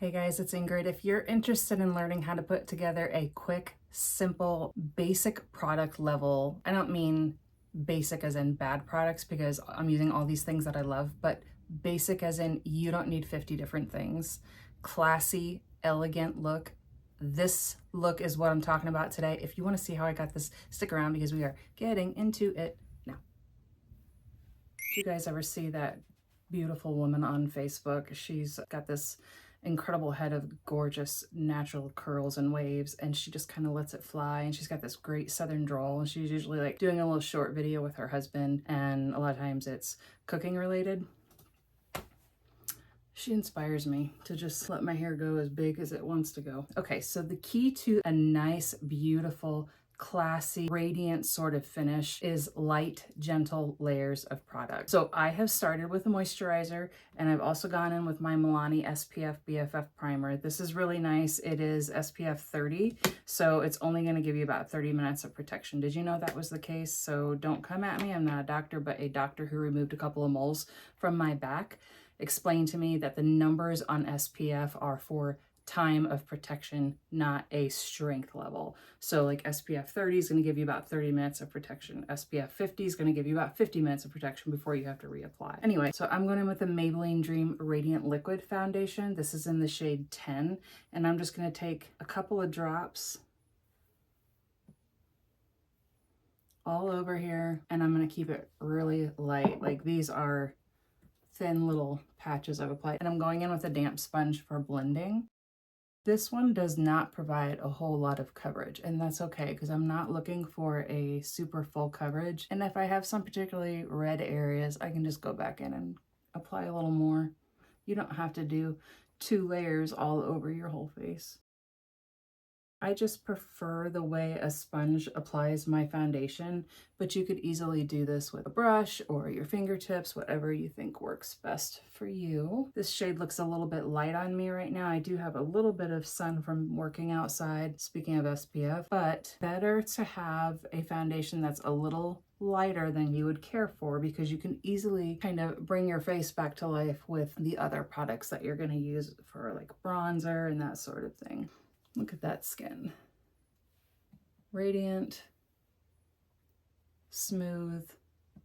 Hey guys, it's Ingrid. If you're interested in learning how to put together a quick, simple, basic product level, I don't mean basic as in bad products because I'm using all these things that I love, but basic as in you don't need 50 different things. Classy, elegant look. This look is what I'm talking about today. If you want to see how I got this, stick around because we are getting into it now. Did you guys ever see that beautiful woman on Facebook? She's got this incredible head of gorgeous natural curls and waves, and she just kind of lets it fly, and she's got this great southern drawl, and she's usually like doing a little short video with her husband, and a lot of times it's cooking related. She inspires me to just let my hair go as big as it wants to go. Okay, so the key to a nice, beautiful, classy, radiant sort of finish is light, gentle layers of product. So I have started with a moisturizer, and I've also gone in with my Milani SPF BFF Primer. This is really nice. It is SPF 30, so it's only going to give you about 30 minutes of protection. Did you know that was the case? So don't come at me. I'm not a doctor, but a doctor who removed a couple of moles from my back explained to me that the numbers on SPF are for time of protection, not a strength level. So like SPF 30 is going to give you about 30 minutes of protection. SPF 50 is going to give you about 50 minutes of protection before you have to reapply. Anyway, so I'm going in with the Maybelline Dream Radiant Liquid Foundation. This is in the shade 10, and I'm just going to take a couple of drops all over here, and I'm going to keep it really light. Like these are thin little patches I've applied, and I'm going in with a damp sponge for blending. This one does not provide a whole lot of coverage, and that's okay because I'm not looking for a super full coverage. And if I have some particularly red areas, I can just go back in and apply a little more. You don't have to do 2 layers all over your whole face. I just prefer the way a sponge applies my foundation, but you could easily do this with a brush or your fingertips, whatever you think works best for you. This shade looks a little bit light on me right now. I do have a little bit of sun from working outside, speaking of SPF, but better to have a foundation that's a little lighter than you would care for because you can easily kind of bring your face back to life with the other products that you're going to use for like bronzer and that sort of thing. Look at that skin. Radiant, smooth.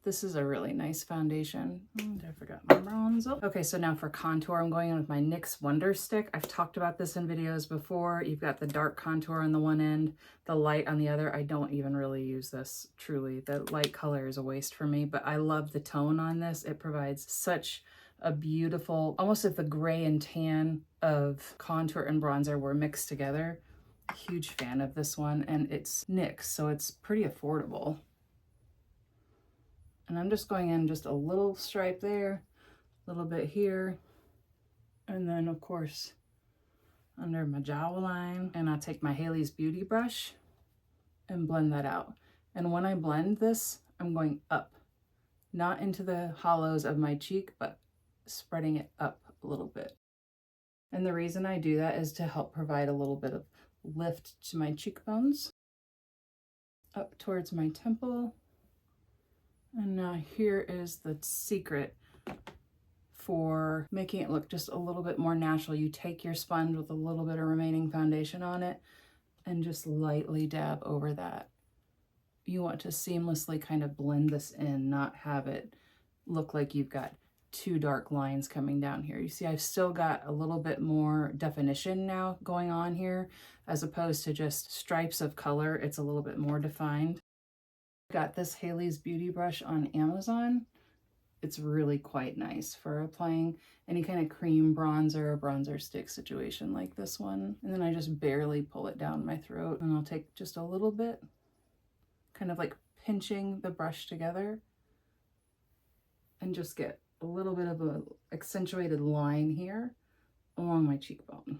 This is a really nice foundation. I forgot my bronzer. Okay, so now for contour, I'm going in with my NYX Wonderstick. I've talked about this in videos before. You've got the dark contour on the one end, the light on the other. I don't even really use this, truly. The light color is a waste for me, but I love the tone on this. It provides such a beautiful, almost if the gray and tan of contour and bronzer were mixed together. Huge fan of this one, and it's NYX, so it's pretty affordable. And I'm just going in just a little stripe there, a little bit here, and then of course under my jawline. And I'll take my Haley's Beauty brush and blend that out. And when I blend this, I'm going up, not into the hollows of my cheek, but spreading it up a little bit. And the reason I do that is to help provide a little bit of lift to my cheekbones, up towards my temple. And now here is the secret for making it look just a little bit more natural. You take your sponge with a little bit of remaining foundation on it and just lightly dab over that. You want to seamlessly kind of blend this in, not have it look like you've got 2 dark lines coming down here. You see, I've still got a little bit more definition now going on here, as opposed to just stripes of color. It's a little bit more defined. Got this Haley's Beauty brush on Amazon. It's really quite nice for applying any kind of cream bronzer or bronzer stick situation like this one. And then I just barely pull it down my throat, and I'll take just a little bit, kind of like pinching the brush together, and just get a little bit of a accentuated line here along my cheekbone.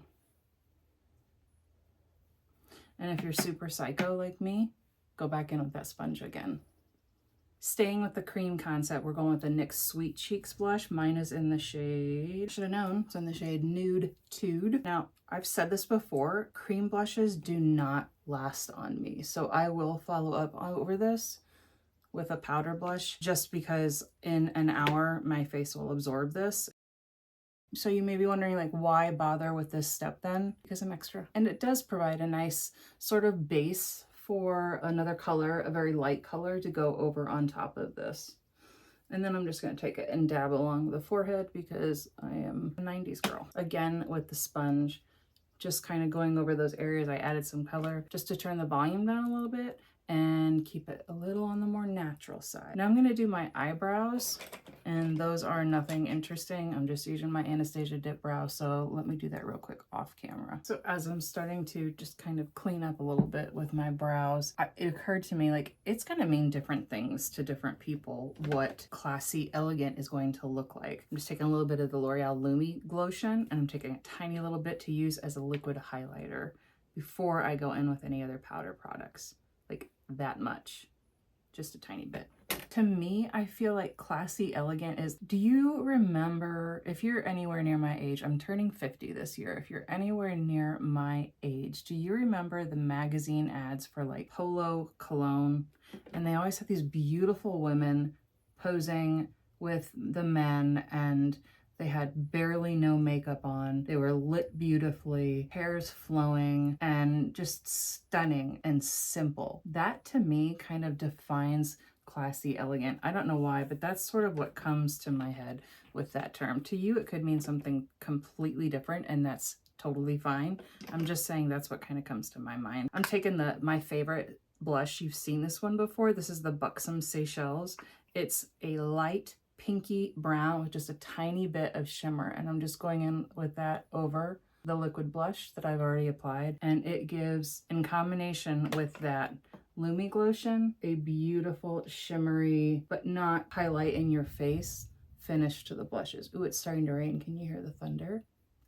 And if you're super psycho like me, go back in with that sponge again. Staying with the cream concept, we're going with the NYX Sweet Cheeks blush. Mine is in the shade, should have known, it's in the shade Nude Tude. Now, I've said this before, cream blushes do not last on me, so I will follow up over this with a powder blush just because in an hour my face will absorb this. So you may be wondering, like, why bother with this step then? Because I'm extra. And it does provide a nice sort of base for another color, a very light color, to go over on top of this. And then I'm just going to take it and dab along the forehead because I am a 90s girl. Again, with the sponge, just kind of going over those areas. I added some color just to turn the volume down a little bit and keep it a little on the more natural side. Now I'm going to do my eyebrows, and those are nothing interesting. I'm just using my Anastasia Dip Brow, so let me do that real quick off camera. So as I'm starting to just kind of clean up a little bit with my brows, it occurred to me, like, it's going to mean different things to different people what classy elegant is going to look like. I'm just taking a little bit of the L'Oreal Lumi Glowtion, and I'm taking a tiny little bit to use as a liquid highlighter before I go in with any other powder products. Like that much, just a tiny bit. To me, I feel like classy elegant is, do you remember, if you're anywhere near my age, I'm turning 50 this year, if you're anywhere near my age, do you remember the magazine ads for like Polo cologne? And they always have these beautiful women posing with the men, and they had barely no makeup on. They were lit beautifully, hair's flowing, and just stunning and simple. That to me kind of defines classy elegant. I don't know why, but that's sort of what comes to my head with that term. To you, it could mean something completely different, and that's totally fine. I'm just saying that's what kind of comes to my mind. I'm taking my favorite blush. You've seen this one before. This is the Buxom Sechelles. It's a light pinky brown with just a tiny bit of shimmer, and I'm just going in with that over the liquid blush that I've already applied, and it gives, in combination with that Lumi Glowtion, a beautiful shimmery but not highlight in your face finish to the blushes. Ooh, it's starting to rain. Can you hear the thunder?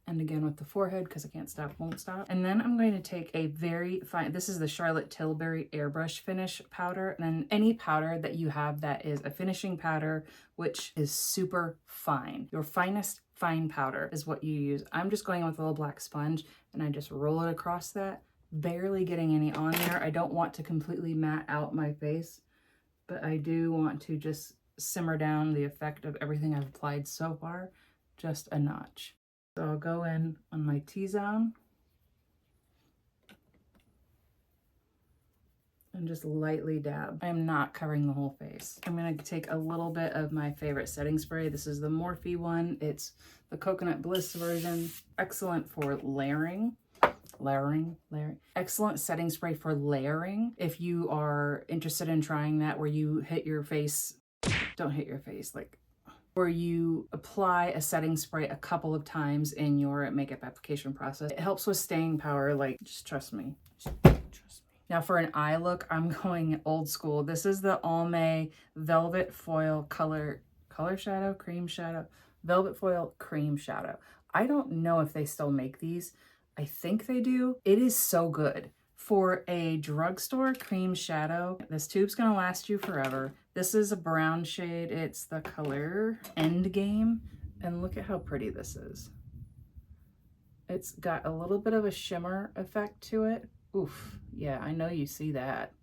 And again with the forehead, because I can't stop, won't stop. And then I'm going to take a very fine, this is the Charlotte Tilbury Airbrush Finish powder. And then any powder that you have that is a finishing powder, which is super fine. Your finest fine powder is what you use. I'm just going with a little black sponge, and I just roll it across that, barely getting any on there. I don't want to completely matte out my face, but I do want to just simmer down the effect of everything I've applied so far just a notch. So I'll go in on my T-zone and just lightly dab. I am not covering the whole face. I'm going to take a little bit of my favorite setting spray. This is the Morphe one. It's the Coconut Bliss version. Excellent for layering. Excellent setting spray for layering. If you are interested in trying that, where you hit your face, don't hit your face, like, where you apply a setting spray a couple of times in your makeup application process. It helps with staying power, like, just trust me. Now for an eye look, I'm going old school. This is the Almay Velvet Foil Color Shadow, Cream Shadow, Velvet Foil Cream Shadow. I don't know if they still make these. I think they do. It is so good. For a drugstore cream shadow, this tube's gonna last you forever. This is a brown shade. It's the color Endgame. And look at how pretty this is. It's got a little bit of a shimmer effect to it. Oof, yeah, I know you see that.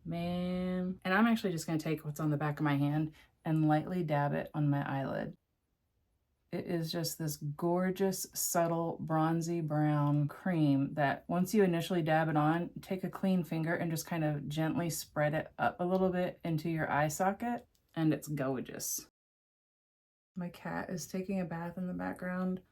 Man. And I'm actually just gonna take what's on the back of my hand and lightly dab it on my eyelid. It is just this gorgeous, subtle, bronzy brown cream that once you initially dab it on, take a clean finger and just kind of gently spread it up a little bit into your eye socket, and it's gorgeous. My cat is taking a bath in the background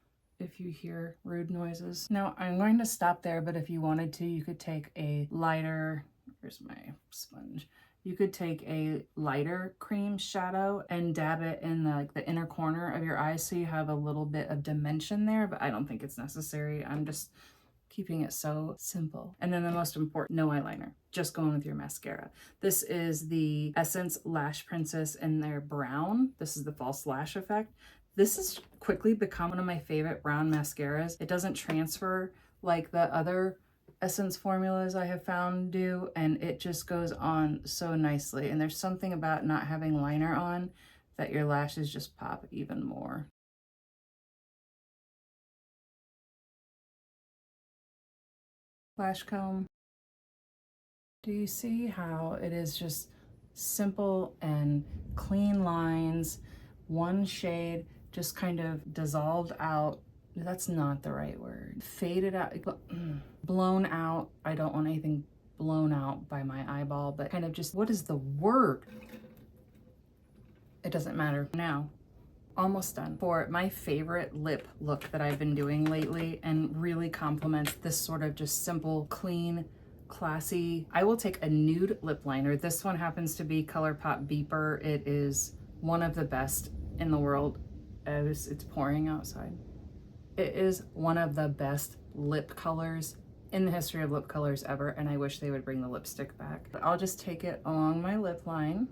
if you hear rude noises. Now, I'm going to stop there, but if you wanted to, you could take a lighter, where's my sponge? You could take a lighter cream shadow and dab it in the inner corner of your eyes so you have a little bit of dimension there, but I don't think it's necessary. I'm just keeping it so simple. And then the most important, no eyeliner, just going with your mascara. This is the Essence Lash Princess in their brown. This is the false lash effect. This has quickly become one of my favorite brown mascaras. It doesn't transfer like the other Essence formulas I have found do, and it just goes on so nicely. And there's something about not having liner on that your lashes just pop even more. Lash comb. Do you see how it is just simple and clean lines, one shade, just kind of dissolved out. That's not the right word. Faded out, blown out. I don't want anything blown out by my eyeball, but kind of just, what is the word? It doesn't matter. Now, almost done. For my favorite lip look that I've been doing lately and really complements this sort of just simple, clean, classy, I will take a nude lip liner. This one happens to be Colourpop Beeper. It is one of the best in the world. It's pouring outside. It is one of the best lip colors in the history of lip colors ever, and I wish they would bring the lipstick back. But I'll just take it along my lip line.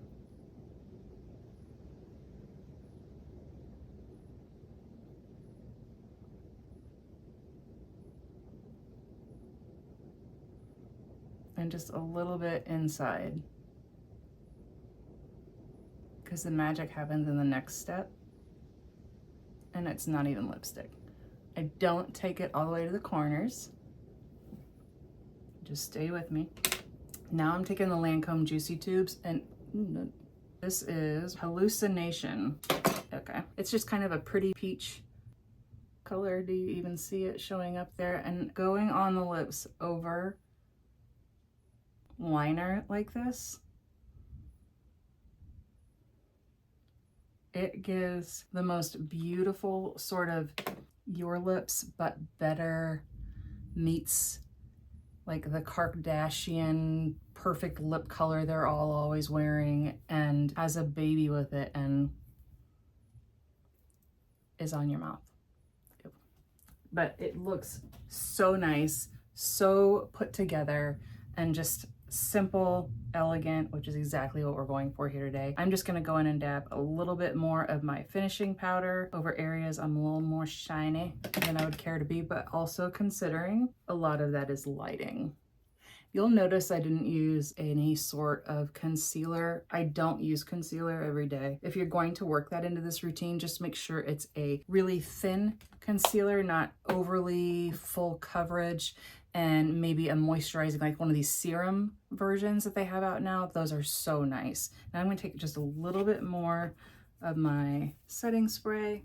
And just a little bit inside, because the magic happens in the next step, and it's not even lipstick. I don't take it all the way to the corners. Just stay with me. Now I'm taking the Lancome Juicy Tubes, and this is Hallucination. Okay, it's just kind of a pretty peach color. Do you even see it showing up there? And going on the lips over liner like this, it gives the most beautiful sort of your lips but better meets like the Kardashian perfect lip color they're all always wearing, and has a baby with it and is on your mouth. But it looks so nice, so put together, and just simple, elegant, which is exactly what we're going for here today. I'm just gonna go in and dab a little bit more of my finishing powder over areas I'm a little more shiny than I would care to be, but also considering a lot of that is lighting. You'll notice I didn't use any sort of concealer. I don't use concealer every day. If you're going to work that into this routine, just make sure it's a really thin concealer, not overly full coverage, and maybe a moisturizing, like one of these serum versions that they have out now. Those are so nice. Now I'm gonna take just a little bit more of my setting spray.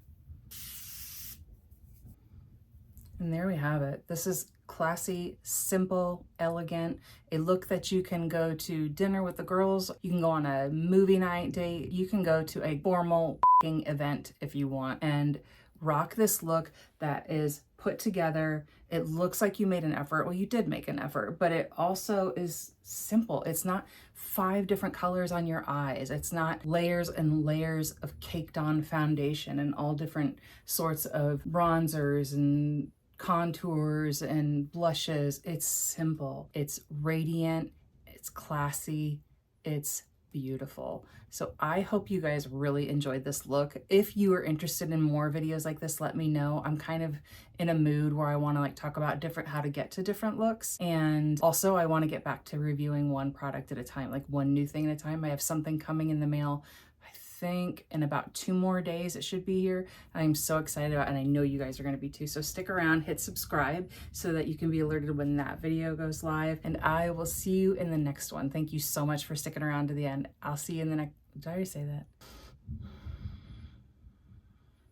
And there we have it. This is classy, simple, elegant, a look that you can go to dinner with the girls. You can go on a movie night date. You can go to a formal event if you want and rock this look that is put together. It looks like you made an effort. Well, you did make an effort, but it also is simple. It's not 5 different colors on your eyes. It's not layers and layers of caked on foundation and all different sorts of bronzers and contours and blushes. It's simple, it's radiant, it's classy, it's beautiful. So I hope you guys really enjoyed this look. If you are interested in more videos like this, let me know. I'm kind of in a mood where I want to like talk about how to get to different looks. And also I want to get back to reviewing one product at a time, like one new thing at a time. I have something coming in the mail, I think in about 2 more days it should be here. I'm so excited about it, and I know you guys are going to be too. So stick around, hit subscribe so that you can be alerted when that video goes live, and I will see you in the next one. Thank you so much for sticking around to the end. I'll see you in the next. Did I already say that?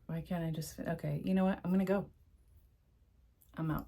Why can't I just, okay, you know what? I'm gonna go. I'm out.